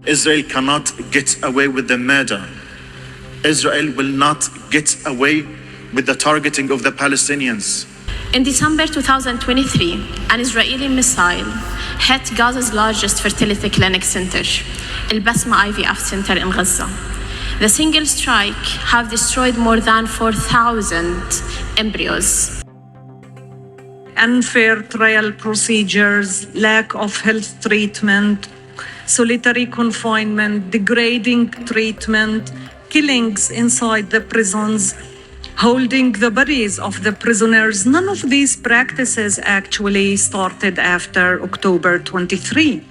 Israel cannot get away with the murder. Israel will not get away with the targeting of the Palestinians. In December 2023, an Israeli missile hit Gaza's largest fertility clinic center, Al Basma IVF Center in Gaza. The single strike have destroyed more than 4,000 embryos. Unfair trial procedures, lack of health treatment, solitary confinement, degrading treatment, killings inside the prisons, holding the bodies of the prisoners. None of these practices actually started after October 23.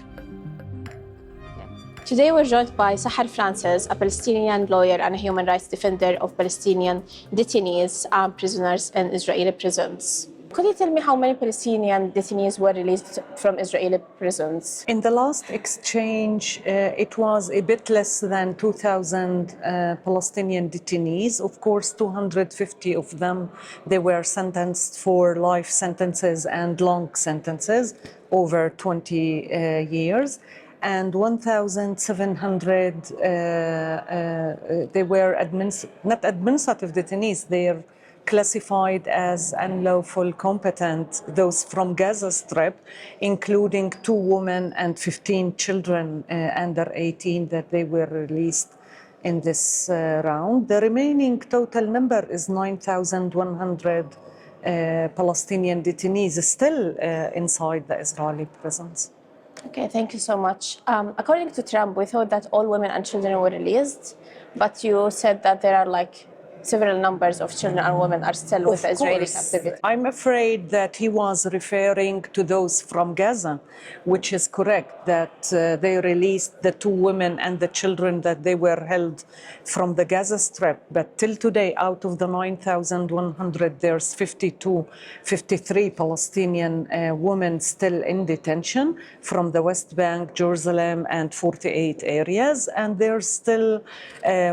Today we're joined by Sahar Francis, a Palestinian lawyer and a human rights defender of Palestinian detainees and prisoners in Israeli prisons. Could you tell me how many Palestinian detainees were released from Israeli prisons? In the last exchange, it was a bit less than 2,000 Palestinian detainees. Of course, 250 of them, they were sentenced for life sentences and long sentences over 20 years. And 1,700, they were not administrative detainees, they're classified as unlawful combatant, those from Gaza Strip, including 2 women and 15 children under 18 that they were released in this round. The remaining total number is 9,100 Palestinian detainees still inside the Israeli prisons. Okay, thank you so much. According to Trump, we thought that all women and children were released, but you said that there are several numbers of children and women are still with the Israeli captivity. I'm afraid that he was referring to those from Gaza, which is correct, that they released the 2 women and the children that they were held from the Gaza Strip. But till today, out of the 9,100, there's 53 Palestinian women still in detention from the West Bank, Jerusalem, and 48 areas. And there's still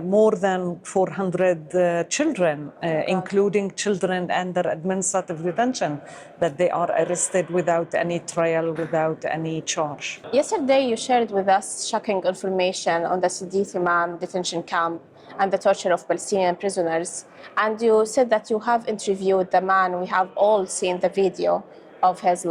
more than 400 children, including children under administrative detention, that they are arrested without any trial, without any charge. Yesterday, you shared with us shocking information on the Sidi Man detention camp and the torture of Palestinian prisoners. And you said that you have interviewed the man. We have all seen the video of his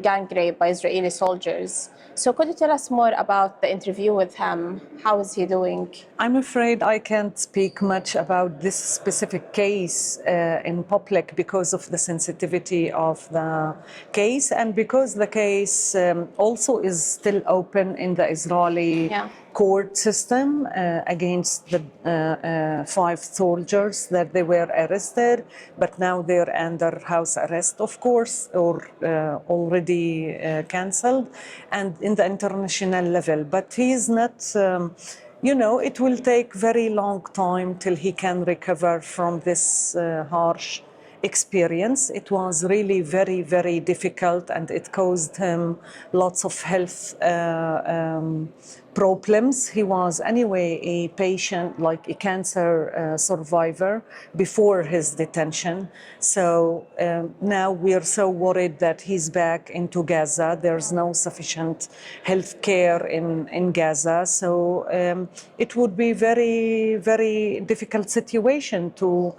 gang rape by Israeli soldiers. So could you tell us more about the interview with him? How is he doing? I'm afraid I can't speak much about this specific case in public because of the sensitivity of the case and because the case also is still open in the Israeli court system against the 5 soldiers that they were arrested, but now they're under house arrest, of course, or already cancelled, and in the international level. But he is not, it will take very long time till he can recover from this harsh experience. It was really very, very difficult, and it caused him lots of health problems. He was anyway a patient, like a cancer survivor before his detention. So now we're so worried that he's back into Gaza. There's no sufficient health care in Gaza. So it would be very, very difficult situation to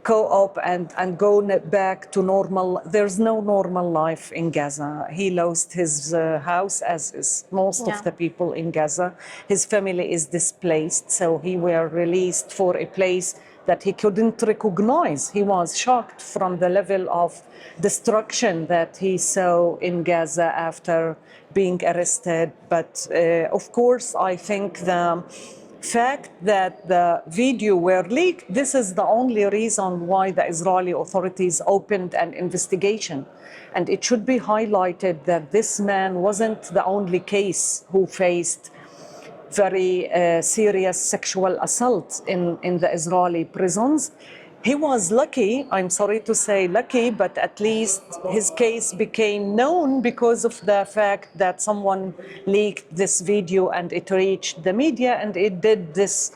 co-op and go back to normal. There's no normal life in Gaza. He lost his house, as is most of the people in Gaza. His family is displaced, so he were released for a place that he couldn't recognize. He was shocked from the level of destruction that he saw in Gaza after being arrested. But of course, I think the fact that the video were leaked, this is the only reason why the Israeli authorities opened an investigation. And it should be highlighted that this man wasn't the only case who faced very serious sexual assault in the Israeli prisons. He was lucky, I'm sorry to say lucky, but at least his case became known because of the fact that someone leaked this video and it reached the media, and it did this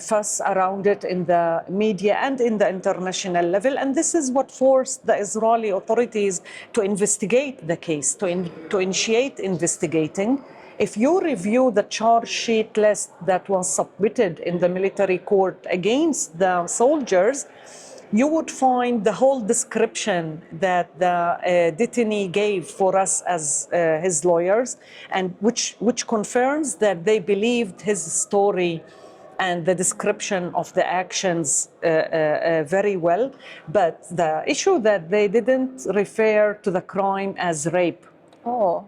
fuss around it in the media and in the international level. And this is what forced the Israeli authorities to investigate the case, to initiate investigating. If you review the charge sheet list that was submitted in the military court against the soldiers, you would find the whole description that the detainee gave for us as his lawyers, and which confirms that they believed his story and the description of the actions very well. But the issue that they didn't refer to the crime as rape. Oh.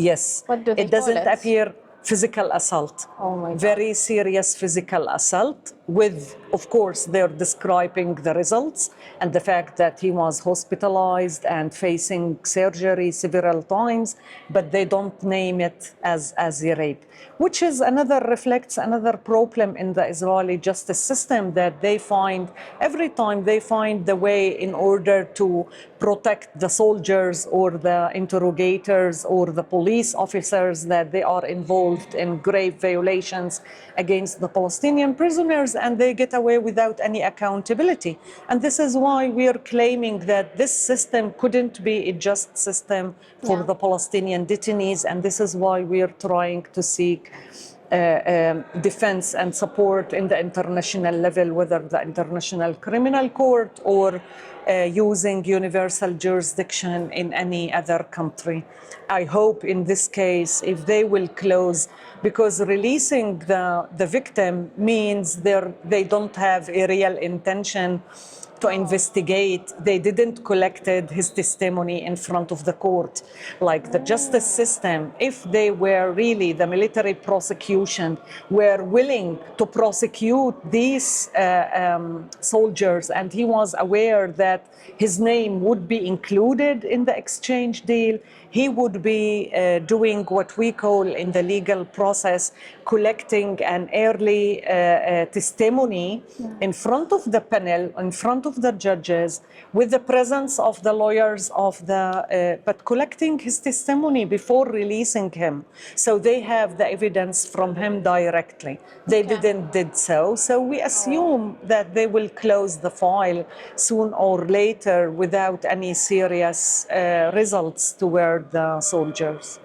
Yes. What do they It doesn't call it? appear physical assault. Oh my God. Very serious physical assault with, of course, they're describing the results and the fact that he was hospitalized and facing surgery several times, but they don't name it as a rape, which is reflects another problem in the Israeli justice system, that they find, every time they find the way in order to protect the soldiers or the interrogators or the police officers that they are involved in grave violations against the Palestinian prisoners, and they get away without any accountability. And this is why we are claiming that this system couldn't be a just system for the Palestinian detainees, and this is why we are trying to seek defense and support in the international level, whether the International Criminal Court or using universal jurisdiction in any other country. I hope in this case, if they will close, because releasing the victim means they don't have a real intention to investigate. They didn't collected his testimony in front of the court. Like the justice system, if they were really, the military prosecution were willing to prosecute these soldiers, and he was aware that his name would be included in the exchange deal, he would be doing what we call in the legal process, collecting an early testimony in front of the panel, in front of the judges, with the presence of the lawyers of the, but collecting his testimony before releasing him. So they have the evidence from him directly. They didn't did so. So we assume that they will close the file soon or later without any serious results toward the soldiers.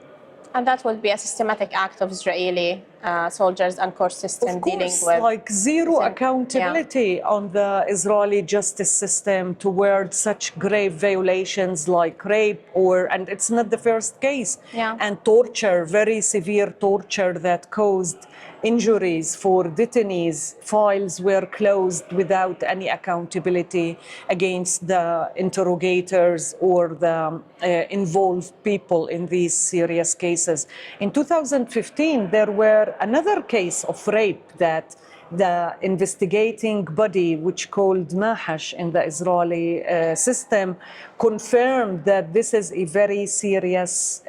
And that will be a systematic act of Israeli soldiers and court system Of course, dealing with like zero accountability on the Israeli justice system toward such grave violations like rape, and it's not the first case, and torture, very severe torture that caused injuries for detainees. Files were closed without any accountability against the interrogators or the involved people in these serious cases. In 2015, there were another case of rape that the investigating body, which called Mahash in the Israeli system, confirmed that this is a very serious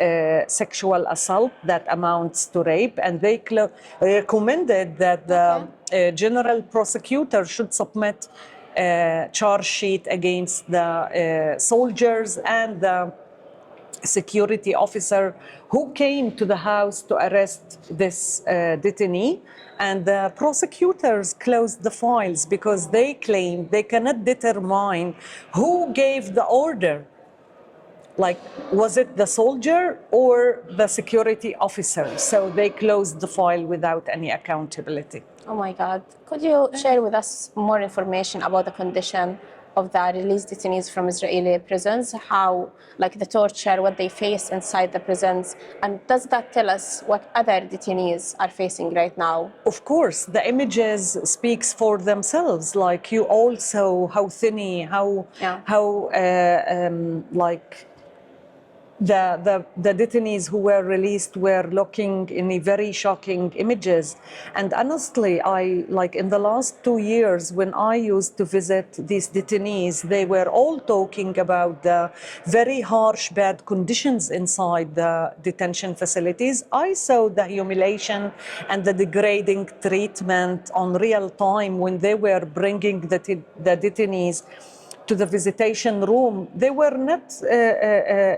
sexual assault that amounts to rape, and they recommended that the general prosecutor should submit a charge sheet against the soldiers and the security officer who came to the house to arrest this detainee. And the prosecutors closed the files because they claimed they cannot determine who gave the order. Like, was it the soldier or the security officer? So they closed the file without any accountability. Oh my God. Could you share with us more information about the condition of the released detainees from Israeli prisons, how, like the torture, what they face inside the prisons, and does that tell us what other detainees are facing right now? Of course, the images speaks for themselves. Like you also, how thin, how like the detainees who were released were looking in a very shocking images. And honestly, like in the last 2 years, when I used to visit these detainees, they were all talking about the very harsh, bad conditions inside the detention facilities. I saw the humiliation and the degrading treatment on real time when they were bringing the detainees to the visitation room, they were not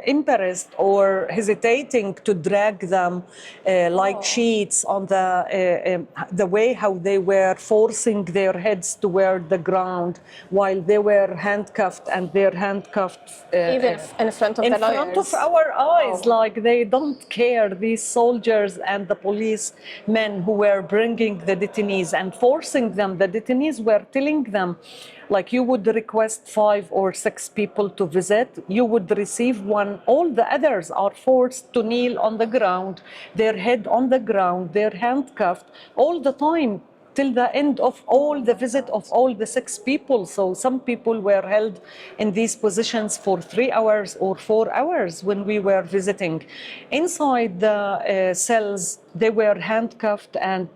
embarrassed or hesitating to drag them like sheets on the way how they were forcing their heads toward the ground while they were handcuffed, and they're handcuffed Even in front of the lawyers. in front of our eyes, like they don't care, these soldiers and the policemen who were bringing the detainees and forcing them. The detainees were telling them, like, you would request 5 or 6 people to visit, you would receive one. All the others are forced to kneel on the ground, their head on the ground, they're handcuffed all the time till the end of all the visit of all the 6 people. So some people were held in these positions for 3 hours or 4 hours when we were visiting. Inside the cells, they were handcuffed and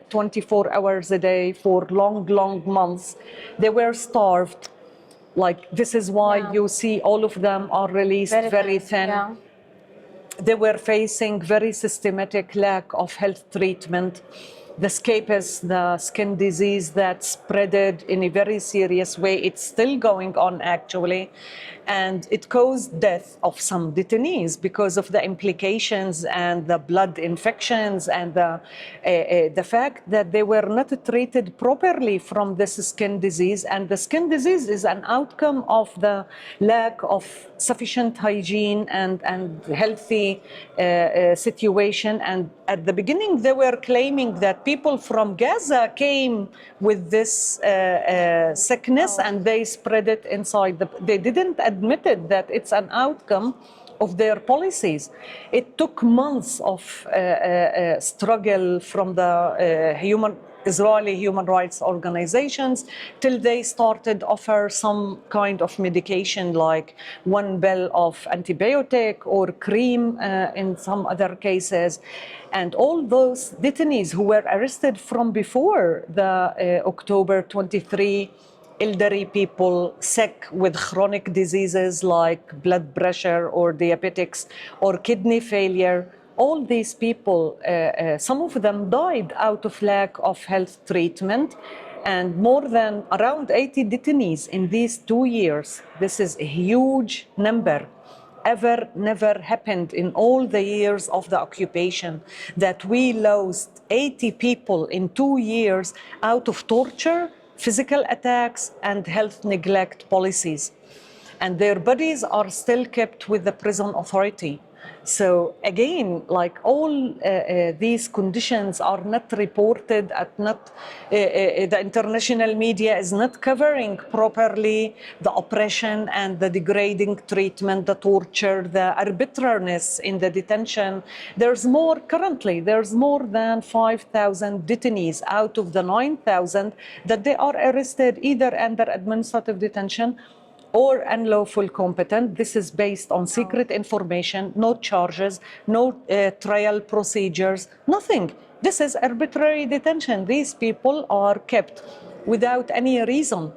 24 hours a day for long months. They were starved. Like, this is why you see all of them are released very thin. Yeah. They were facing very systematic lack of health treatment. The scabies, the skin disease that spreaded in a very serious way, it's still going on actually. And it caused death of some detainees because of the implications and the blood infections and the fact that they were not treated properly from this skin disease. And the skin disease is an outcome of the lack of sufficient hygiene and healthy situation. And at the beginning, they were claiming that people from Gaza came with this sickness and they spread it inside. They didn't admit it, that it's an outcome of their policies. It took months of struggle from the Israeli human rights organizations till they started offer some kind of medication, like 1 pill of antibiotic or cream in some other cases. And all those detainees who were arrested from before the October 23, elderly people sick with chronic diseases like blood pressure or diabetics or kidney failure, all these people, some of them died out of lack of health treatment. And more than around 80 detainees in these 2 years. This is a huge number. Never happened in all the years of the occupation that we lost 80 people in 2 years out of torture, physical attacks, and health neglect policies. And their bodies are still kept with the prison authority. So again, like, all these conditions are not reported the international media is not covering properly the oppression and the degrading treatment, the torture, the arbitrariness in the detention. There's more than 5,000 detainees out of the 9,000 that they are arrested either under administrative detention or unlawful combatant. This is based on secret information, no charges, no trial procedures, nothing. This is arbitrary detention. These people are kept without any reason.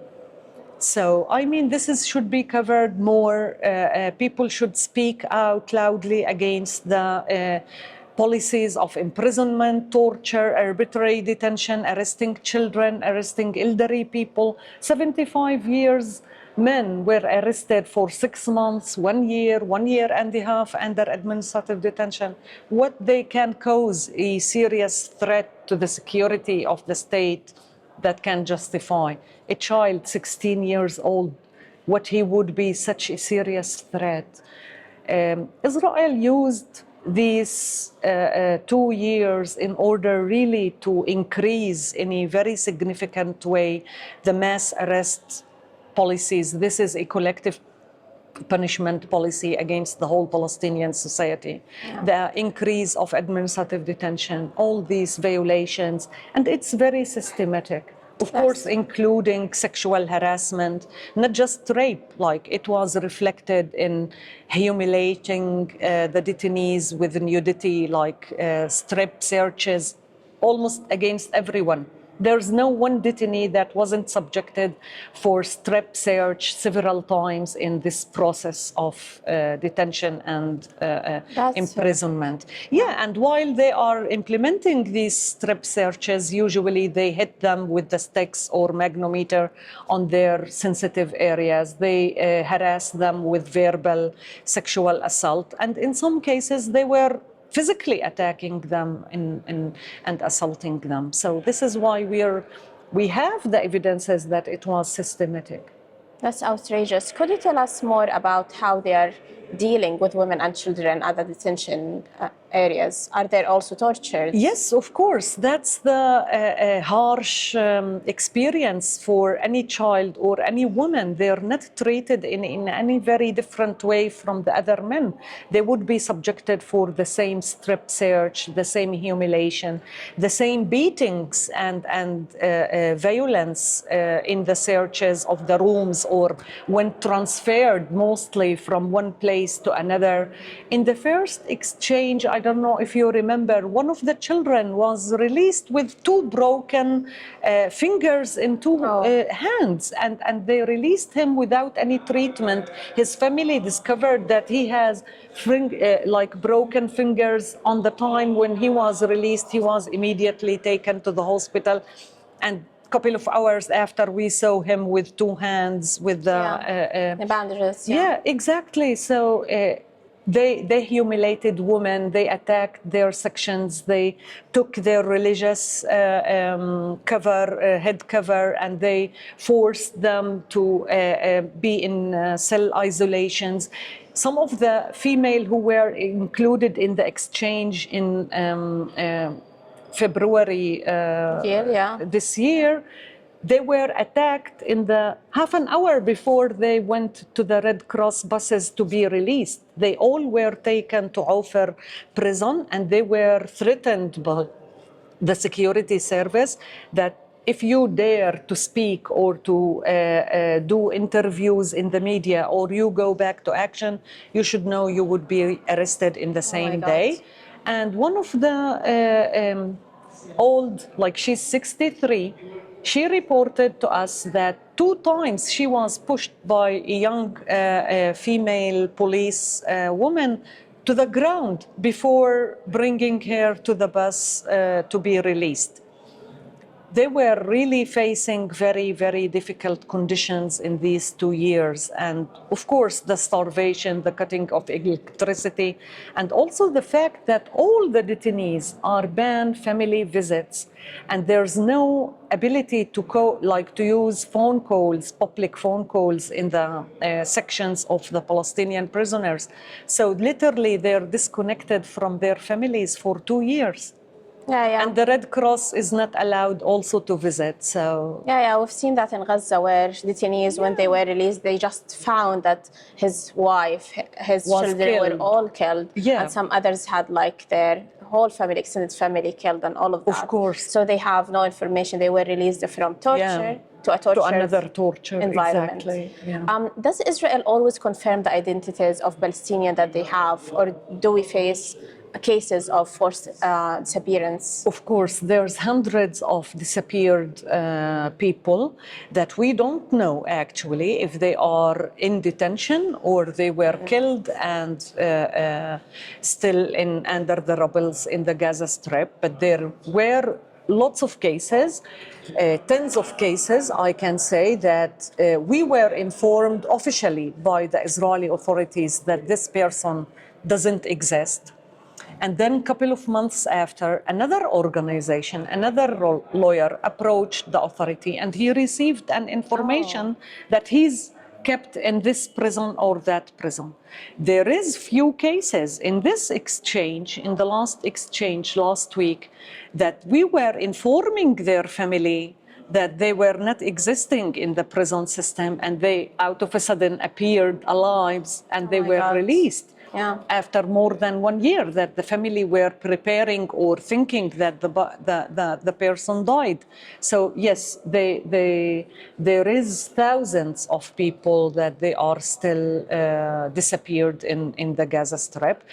So, I mean, should be covered more. People should speak out loudly against the policies of imprisonment, torture, arbitrary detention, arresting children, arresting elderly people. 75 years men were arrested for 6 months, 1 year, 1.5 years under administrative detention. What they can cause a serious threat to the security of the state that can justify a child 16 years old, what he would be such a serious threat. Israel used these 2 years in order really to increase in a very significant way the mass arrest policies. This is a collective punishment policy against the whole Palestinian society. Yeah. The increase of administrative detention, all these violations, and it's very systematic. Of course, including sexual harassment, not just rape, like it was reflected in humiliating the detainees with nudity, like strip searches, almost against everyone. There's no one detainee that wasn't subjected for strip search several times in this process of detention and imprisonment. Yeah, and while they are implementing these strip searches, usually they hit them with the sticks or magnometer on their sensitive areas. They harass them with verbal sexual assault. And in some cases, they were physically attacking them and assaulting them. So this is why we have the evidences that it was systematic. That's outrageous. Could you tell us more about how they are dealing with women and children at the detention areas? Are they also tortured? Yes, of course. That's the harsh experience for any child or any woman. They're not treated in any very different way from the other men. They would be subjected for the same strip search, the same humiliation, the same beatings and violence in the searches of the rooms or when transferred mostly from one place to another. In the first exchange, I don't know if you remember, one of the children was released with two broken fingers in two hands, and they released him without any treatment. His family discovered that he has broken fingers. On the time when he was released, he was immediately taken to the hospital, and couple of hours after we saw him with two hands with the bandages. Yeah, exactly. So they humiliated women, they attacked their sections, they took their religious head cover, and they forced them to be in cell isolations. Some of the female who were included in the exchange in February this year, they were attacked in the half an hour before they went to the Red Cross buses to be released. They all were taken to Ofer prison, and they were threatened by the security service that if you dare to speak or to do interviews in the media, or you go back to action, you should know you would be arrested in the same day. And one of the she's 63, she reported to us that 2 times she was pushed by a young female police woman to the ground before bringing her to the bus to be released. They were really facing very, very difficult conditions in these 2 years. And of course, the starvation, the cutting of electricity, and also the fact that all the detainees are banned family visits. And there's no ability to use phone calls, public phone calls in the sections of the Palestinian prisoners. So literally, they're disconnected from their families for 2 years. And the Red Cross is not allowed also to visit. So we've seen that in Gaza, where detainees, when they were released, they just found that his wife, his children were all killed, and some others had their whole family, extended family killed, and all of that. Of course. So they have no information. They were released from torture to a torture to another torture environment. Exactly. Does Israel always confirm the identities of Palestinians that they have, or do we face cases of forced disappearance? Of course, there's hundreds of disappeared people that we don't know actually if they are in detention or they were killed and still under the rubble in the Gaza Strip. But there were lots of cases, tens of cases, I can say, that we were informed officially by the Israeli authorities that this person doesn't exist. And then a couple of months after, another organization, another lawyer approached the authority, and he received an information that he's kept in this prison or that prison. There is few cases in this exchange, in the last exchange last week, that we were informing their family that they were not existing in the prison system, and they out of a sudden appeared alive, and they were released. After more than 1 year, that the family were preparing or thinking that the person died. So yes, there is thousands of people that they are still disappeared in the Gaza Strip.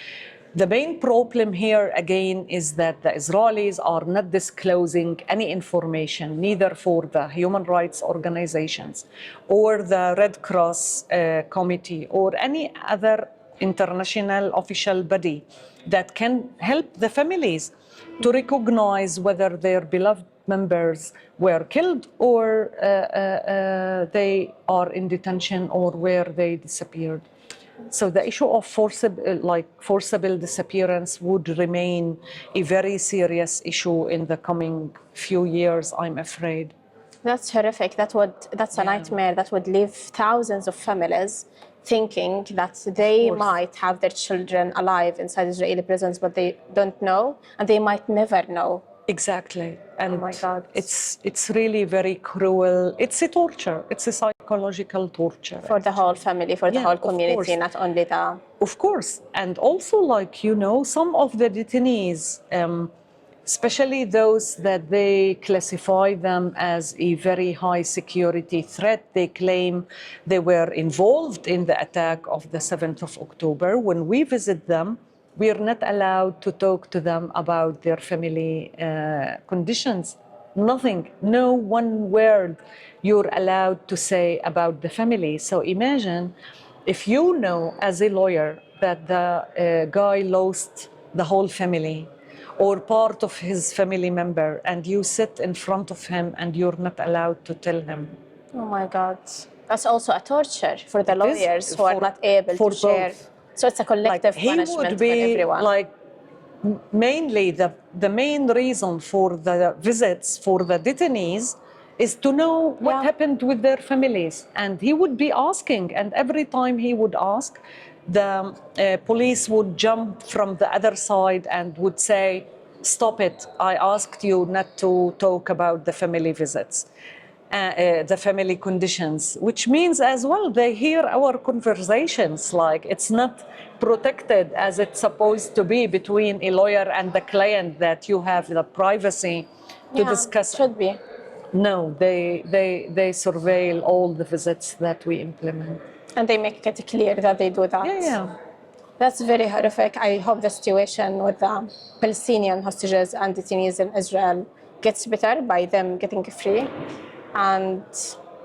The main problem here, again, is that the Israelis are not disclosing any information, neither for the human rights organizations or the Red Cross Committee or any other international official body that can help the families to recognize whether their beloved members were killed or they are in detention or where they disappeared. So the issue of forcible disappearance would remain a very serious issue in the coming few years, I'm afraid. That's horrific. That's a nightmare that would leave thousands of families thinking that they might have their children alive inside Israeli prisons, but they don't know, and they might never know. Exactly. And oh my God. It's really very cruel. It's a torture. It's a psychological torture. For the whole family, for the whole community, not only the... Of course. And also, some of the detainees, especially those that they classify them as a very high security threat, they claim they were involved in the attack of the 7th of October. When we visit them, we are not allowed to talk to them about their family conditions. Nothing, no one word you're allowed to say about the family. So imagine if you know as a lawyer that the guy lost the whole family or part of his family member, and you sit in front of him and you're not allowed to tell him. Oh my God. That's also a torture for the lawyers who are not able to share. So it's a collective punishment for everyone. Mainly the main reason for the visits for the detainees is to know what happened with their families. And he would be asking, and every time he would ask, the police would jump from the other side and would say, stop it, I asked you not to talk about the family visits. The family conditions, which means as well they hear our conversations, like it's not protected as it's supposed to be between a lawyer and the client, that you have the privacy to discuss. Should be. No, they surveil all the visits that we implement. And they make it clear that they do that. Yeah. That's very horrific. I hope the situation with the Palestinian hostages and detainees in Israel gets better by them getting free. And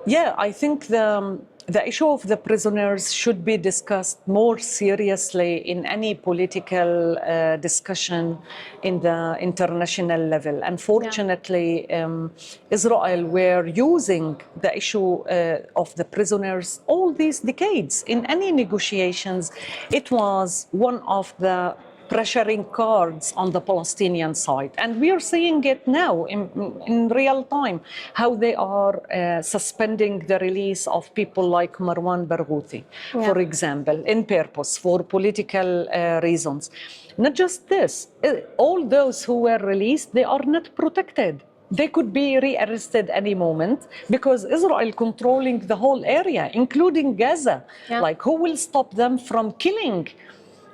I think the issue of the prisoners should be discussed more seriously in any political discussion in the international level. Unfortunately, Israel were using the issue of the prisoners all these decades. In any negotiations, it was one of the pressuring cards on the Palestinian side. And we are seeing it now in real time, how they are suspending the release of people like Marwan Barghouti, for example, in purpose, for political reasons. Not just this, all those who were released, they are not protected. They could be re-arrested any moment because Israel controlling the whole area, including Gaza. Who will stop them from killing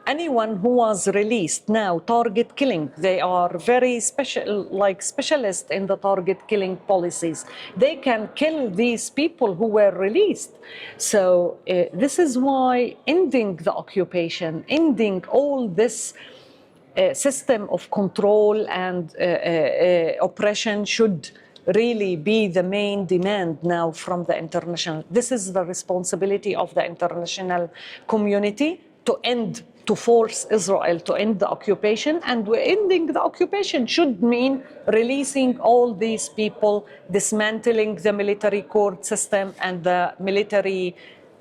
anyone who was released now? Target killing. They are very specialists in the target killing policies. They can kill these people who were released. So this is why ending the occupation, ending all this system of control and oppression should really be the main demand now from the international. This is the responsibility of the international community to force Israel to end the occupation, and ending the occupation should mean releasing all these people, dismantling the military court system and the military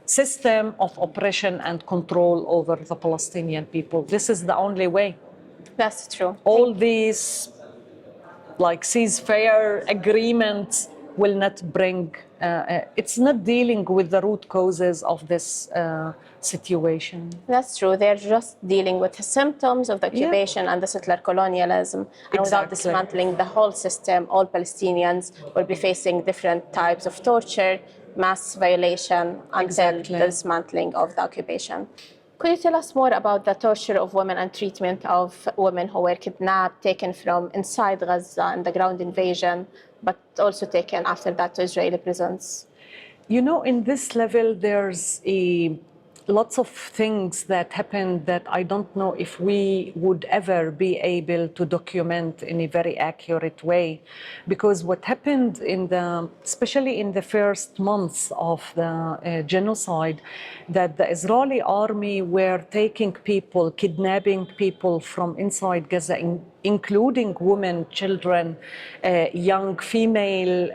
system of oppression and control over the Palestinian people. This is the only way. That's true. All these ceasefire agreements will not bring, it's not dealing with the root causes of this situation. That's true. They're just dealing with the symptoms of the occupation and the settler-colonialism. And without dismantling the whole system, all Palestinians will be facing different types of torture, mass violation until the dismantling of the occupation. Could you tell us more about the torture of women and treatment of women who were kidnapped, taken from inside Gaza in the ground invasion, but also taken after that to Israeli prisons? You know, in this level, there's a lots of things that happened that I don't know if we would ever be able to document in a very accurate way, because what happened especially in the first months of the genocide, that the Israeli army were taking people, kidnapping people from inside Gaza, including women, children, young female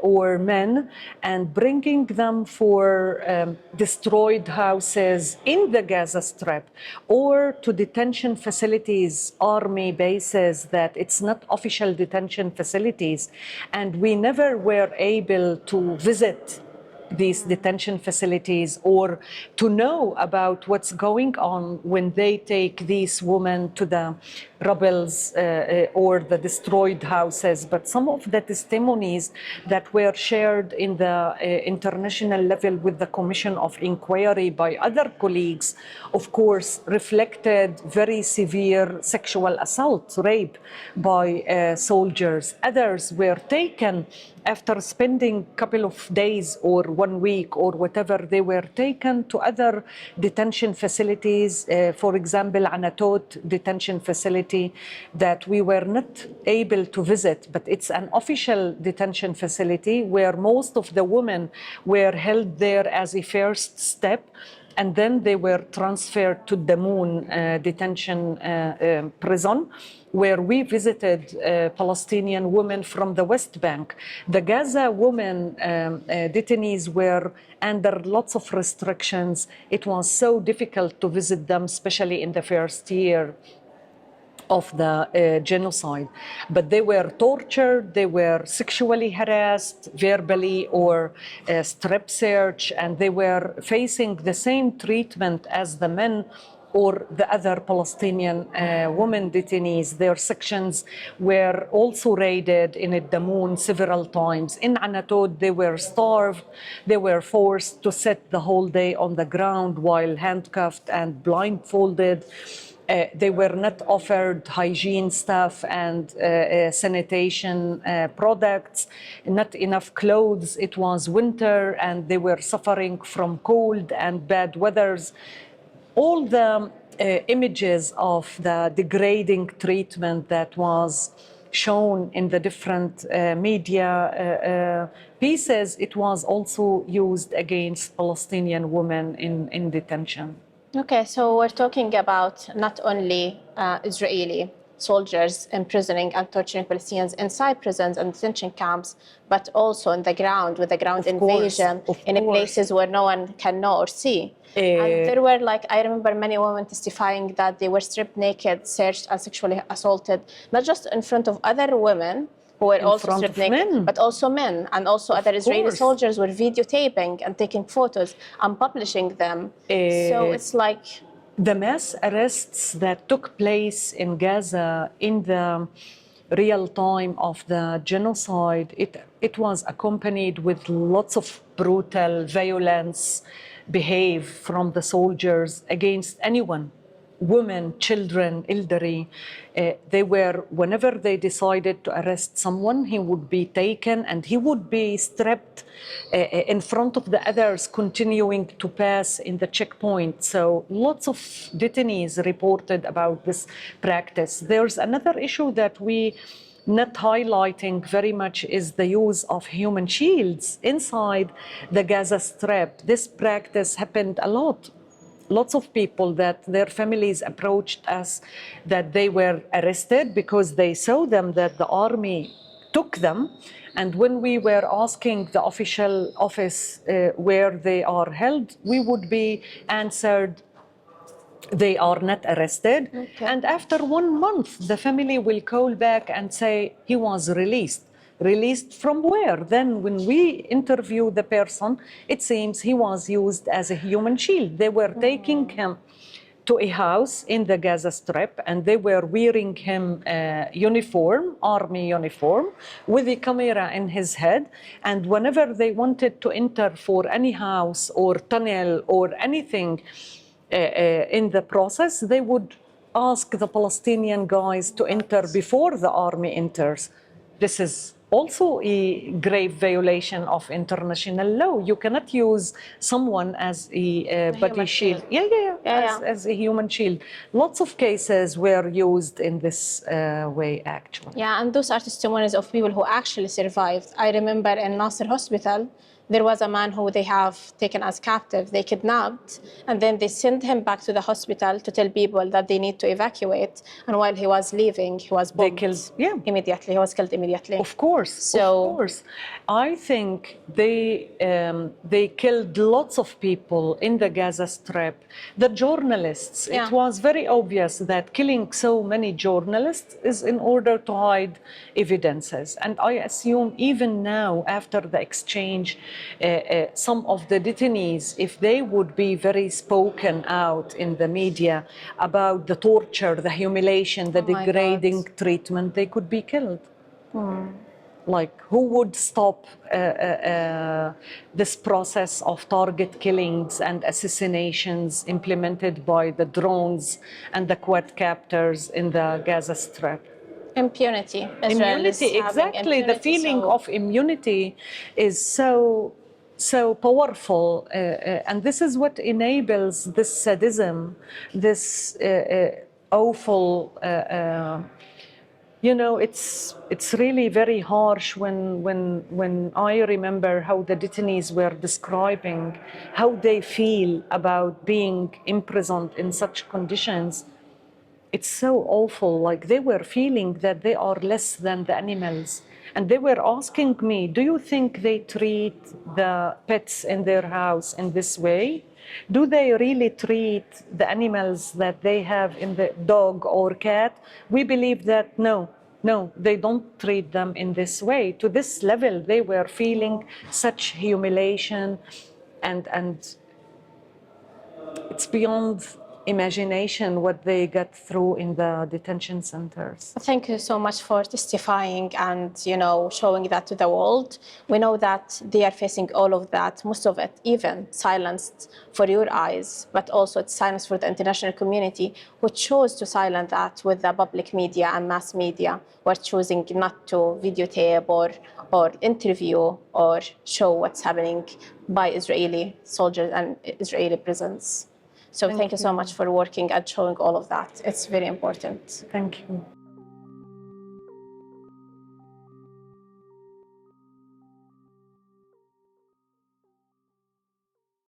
or men, and bringing them for destroyed houses in the Gaza Strip or to detention facilities, army bases that it's not official detention facilities. And we never were able to visit these detention facilities or to know about what's going on when they take these women to the rubbles or the destroyed houses. But some of the testimonies that were shared in the international level with the Commission of Inquiry by other colleagues, of course, reflected very severe sexual assault, rape by soldiers. Others were taken after spending a couple of days or 1 week or whatever, they were taken to other detention facilities, for example, Anatot detention facility that we were not able to visit, but it's an official detention facility where most of the women were held there as a first step. And then they were transferred to the Moon detention prison, where we visited Palestinian women from the West Bank. The Gaza women detainees were under lots of restrictions. It was so difficult to visit them, especially in the first year of the genocide. But they were tortured, they were sexually harassed, verbally or strip search, and they were facing the same treatment as the men or the other Palestinian women detainees. Their sections were also raided in Damoun several times. In Anatot, they were starved. They were forced to sit the whole day on the ground while handcuffed and blindfolded. They were not offered hygiene stuff and sanitation products, not enough clothes. It was winter and they were suffering from cold and bad weathers. All the images of the degrading treatment that was shown in the different media pieces, it was also used against Palestinian women in detention. Okay, so we're talking about not only Israeli soldiers imprisoning and torturing Palestinians inside prisons and detention camps, but also on the ground with the ground invasion in places where no one can know or see. And there were, like, I remember many women testifying that they were stripped naked, searched, and sexually assaulted, not just in front of other women who were also stripped naked, but also men, and also other Israeli soldiers were videotaping and taking photos and publishing them. So it's like the mass arrests that took place in Gaza in the real time of the genocide, it was accompanied with lots of brutal violence behave from the soldiers against anyone, women, children, elderly. They were, whenever they decided to arrest someone, he would be taken and he would be stripped in front of the others, continuing to pass in the checkpoint. So lots of detainees reported about this practice. There's another issue that we not highlighting very much is the use of human shields inside the Gaza Strip. This practice happened a lot. Lots of people that their families approached us that they were arrested because they saw them, that the army took them. And when we were asking the official office where they are held, we would be answered, they are not arrested. Okay. And after 1 month, the family will call back and say he was released. Released from where? Then when we interview the person, it seems he was used as a human shield. They were taking him to a house in the Gaza Strip and they were wearing him a uniform, army uniform, with a camera in his head. And whenever they wanted to enter for any house or tunnel or anything in the process, they would ask the Palestinian guys to enter before the army enters. This is also a grave violation of international law. You cannot use someone as a body human shield. shield. As a human shield. Lots of cases were used in this way, actually. Yeah, and those are testimonies of people who actually survived. I remember in Nasser Hospital, there was a man who they have taken as captive. They kidnapped, and then they sent him back to the hospital to tell people that they need to evacuate. And while he was leaving, he was bombed. They killed, yeah. Immediately. He was killed immediately. Of course, So, of course. I think they killed lots of people in the Gaza Strip. The journalists, Yeah. it was very obvious that killing so many journalists is in order to hide evidences. And I assume even now, after the exchange, some of the detainees, if they would be very spoken out in the media about the torture, the humiliation, the Oh my degrading God. treatment, they could be killed. Like, who would stop this process of target killings and assassinations implemented by the drones and the quadcopters in the Gaza Strip? impunity. Israel is Immunity, having exactly. The impunity, feeling so of immunity is so powerful, and this is what enables this sadism, this awful. You know, it's really very harsh when I remember how the detainees were describing how they feel about being imprisoned in such conditions. It's so awful. Like, they were feeling that they are less than the animals. And they were asking me, do you think they treat the pets in their house in this way? Do they really treat the animals that they have in the dog or cat? We believe that no, they don't treat them in this way. To this level, they were feeling such humiliation, and it's beyond imagination what they got through in the detention centers. thank you so much for testifying and, showing that to the world. We know that they are facing all of that, most of it even silenced for your eyes, but also it's silenced for the international community, who chose to silence that with the public media and mass media, who are choosing not to videotape or interview or show what's happening by Israeli soldiers and Israeli prisons. So thank you so much for working and showing all of that. It's very important. Thank you.